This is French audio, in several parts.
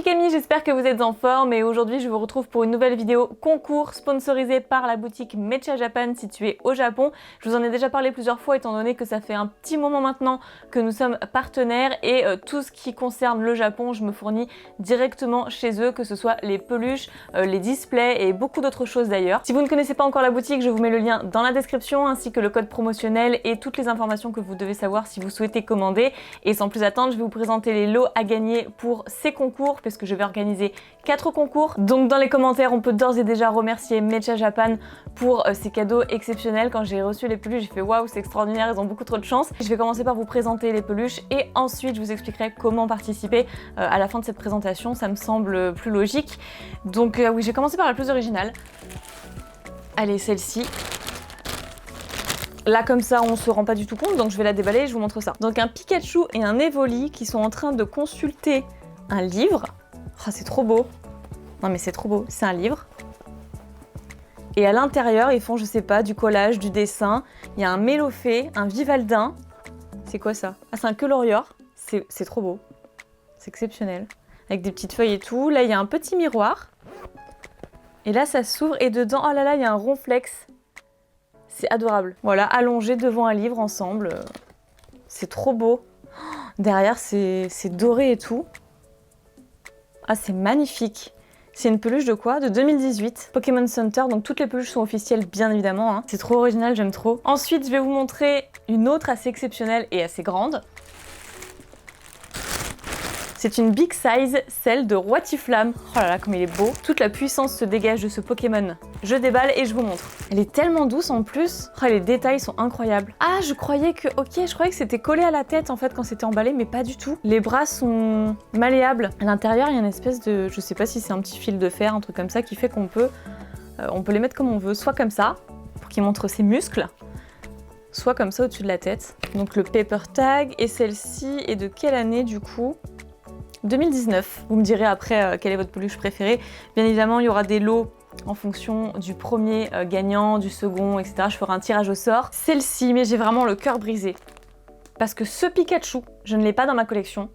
Camille, j'espère que vous êtes en forme et aujourd'hui je vous retrouve pour une nouvelle vidéo concours sponsorisée par la boutique Mecha Japan située au Japon. Je vous en ai déjà parlé plusieurs fois étant donné que ça fait un petit moment maintenant que nous sommes partenaires et tout ce qui concerne le Japon, je me fournis directement chez eux, que ce soit les peluches, les displays et beaucoup d'autres choses d'ailleurs. Si vous ne connaissez pas encore la boutique, je vous mets le lien dans la description ainsi que le code promotionnel et toutes les informations que vous devez savoir si vous souhaitez commander. Et sans plus attendre, je vais vous présenter les lots à gagner pour ces concours puisque je vais organiser 4 concours. Donc dans les commentaires, on peut d'ores et déjà remercier Mecha Japan pour ces cadeaux exceptionnels. Quand j'ai reçu les peluches, j'ai fait waouh, c'est extraordinaire, ils ont beaucoup trop de chance. Je vais commencer par vous présenter les peluches et ensuite je vous expliquerai comment participer à la fin de cette présentation. Ça me semble plus logique. Donc oui, je vais commencer par la plus originale. Allez, celle-ci. Là comme ça on se rend pas du tout compte, donc je vais la déballer et je vous montre ça. Donc un Pikachu et un Evoli qui sont en train de consulter un livre. Oh, c'est trop beau. Non mais c'est trop beau, c'est un livre. Et à l'intérieur ils font, je sais pas, du collage, du dessin. Il y a un Mélofée, un Vivaldin. C'est quoi ça? Ah, c'est un Colorior. C'est trop beau. C'est exceptionnel. Avec des petites feuilles et tout. Là il y a un petit miroir. Et là ça s'ouvre et dedans, oh là là, il y a un Ronflex. C'est adorable. Voilà, allongés devant un livre ensemble. C'est trop beau. Derrière, c'est doré et tout. Ah, c'est magnifique. C'est une peluche de quoi? De 2018. Pokémon Center, donc toutes les peluches sont officielles, bien évidemment. Hein. C'est trop original, j'aime trop. Ensuite, je vais vous montrer une autre assez exceptionnelle et assez grande. C'est une big size, celle de Roitiflamme. Oh là là, comme il est beau. Toute la puissance se dégage de ce Pokémon. Je déballe et je vous montre. Elle est tellement douce en plus. Oh, les détails sont incroyables. Ah, je croyais que c'était collé à la tête en fait quand c'était emballé, mais pas du tout. Les bras sont malléables. À l'intérieur, il y a une espèce de, je sais pas si c'est un petit fil de fer, un truc comme ça, qui fait qu'on peut, on peut les mettre comme on veut. Soit comme ça, pour qu'il montre ses muscles, soit comme ça au-dessus de la tête. Donc le paper tag, et celle-ci est de quelle année du coup? 2019. Vous me direz après quelle est votre peluche préférée. Bien évidemment, il y aura des lots en fonction du premier gagnant, du second, etc. Je ferai un tirage au sort. Celle-ci, mais j'ai vraiment le cœur brisé. Parce que ce Pikachu, je ne l'ai pas dans ma collection.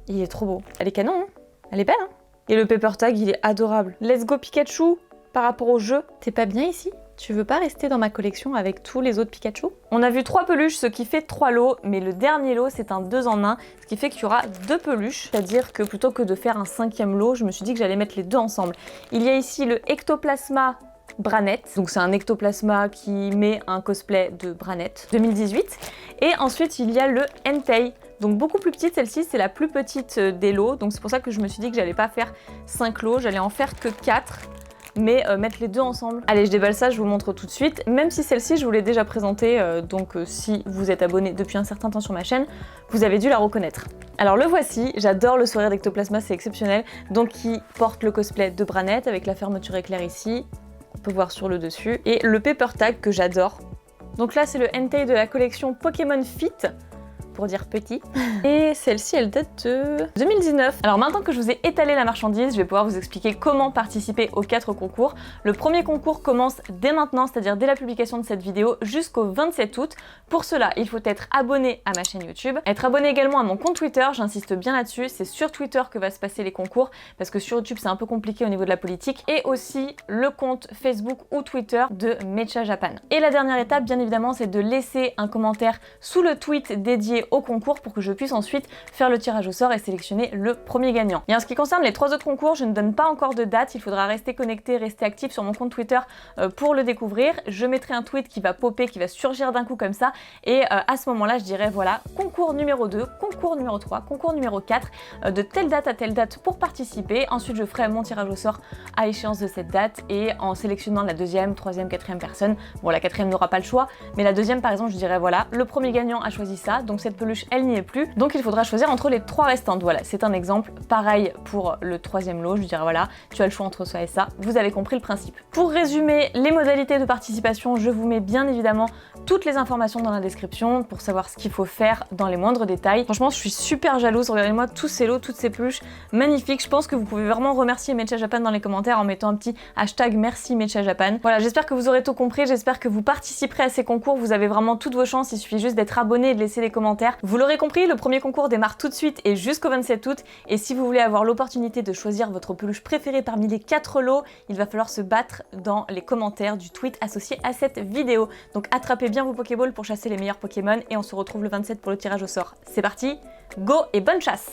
Il est trop beau. Elle est canon, hein? Elle est belle, hein? Et le paper tag, il est adorable. Let's go Pikachu par rapport au jeu. T'es pas bien ici? Tu veux pas rester dans ma collection avec tous les autres Pikachu? On a vu 3 peluches, ce qui fait 3 lots, mais le dernier lot c'est un 2 en 1, ce qui fait qu'il y aura 2 peluches. C'est-à-dire que plutôt que de faire un 5e lot, je me suis dit que j'allais mettre les deux ensemble. Il y a ici le Ectoplasma Branette, donc c'est un ectoplasma qui met un cosplay de Branette 2018. Et ensuite il y a le Entei. Donc beaucoup plus petite, celle-ci c'est la plus petite des lots, donc c'est pour ça que je me suis dit que j'allais pas faire 5 lots, j'allais en faire que 4. Mais mettre les deux ensemble. Allez, je déballe ça, je vous montre tout de suite. Même si celle-ci, je vous l'ai déjà présentée, donc si vous êtes abonné depuis un certain temps sur ma chaîne, vous avez dû la reconnaître. Alors le voici, j'adore le sourire d'Ectoplasma, c'est exceptionnel. Donc il porte le cosplay de Branette avec la fermeture éclair ici. On peut voir sur le dessus. Et le paper tag que j'adore. Donc là, c'est le Entei de la collection Pokémon Fit, pour dire petit. Et celle-ci, elle date de 2019. Alors maintenant que je vous ai étalé la marchandise, je vais pouvoir vous expliquer comment participer aux 4 concours. Le premier concours commence dès maintenant, c'est-à-dire dès la publication de cette vidéo jusqu'au 27 août. Pour cela, il faut être abonné à ma chaîne YouTube, être abonné également à mon compte Twitter, j'insiste bien là-dessus, c'est sur Twitter que va se passer les concours, parce que sur YouTube c'est un peu compliqué au niveau de la politique, et aussi le compte Facebook ou Twitter de Mecha Japan. Et la dernière étape, bien évidemment, c'est de laisser un commentaire sous le tweet dédié au concours pour que je puisse ensuite faire le tirage au sort et sélectionner le premier gagnant. Et en ce qui concerne les 3 autres concours, je ne donne pas encore de date, il faudra rester connecté, rester actif sur mon compte Twitter pour le découvrir. Je mettrai un tweet qui va popper, qui va surgir d'un coup comme ça, et à ce moment-là je dirai voilà, concours numéro 2, concours numéro 3, concours numéro 4, de telle date à telle date pour participer. Ensuite je ferai mon tirage au sort à échéance de cette date et en sélectionnant la 2e, 3e, 4e personne. Bon, la 4e n'aura pas le choix, mais la 2e par exemple je dirais voilà, le premier gagnant a choisi ça, donc cette peluche elle n'y est plus, donc il faudra choisir entre les 3 restantes. Voilà, c'est un exemple. Pareil pour le 3e lot, je dirais voilà, tu as le choix entre ça et ça, vous avez compris le principe. Pour résumer les modalités de participation, je vous mets bien évidemment toutes les informations dans la description pour savoir ce qu'il faut faire dans les moindres détails. Franchement, je suis super jalouse, regardez-moi tous ces lots, toutes ces peluches magnifiques. Je pense que vous pouvez vraiment remercier Mecha Japan dans les commentaires en mettant un petit hashtag merci Mecha Japan. Voilà, j'espère que vous aurez tout compris, j'espère que vous participerez à ces concours, vous avez vraiment toutes vos chances, il suffit juste d'être abonné et de laisser des commentaires commentaires. Vous l'aurez compris, le premier concours démarre tout de suite et jusqu'au 27 août. Et si vous voulez avoir l'opportunité de choisir votre peluche préférée parmi les 4 lots, il va falloir se battre dans les commentaires du tweet associé à cette vidéo. Donc attrapez bien vos Pokéballs pour chasser les meilleurs Pokémon et on se retrouve le 27 pour le tirage au sort. C'est parti, go et bonne chasse!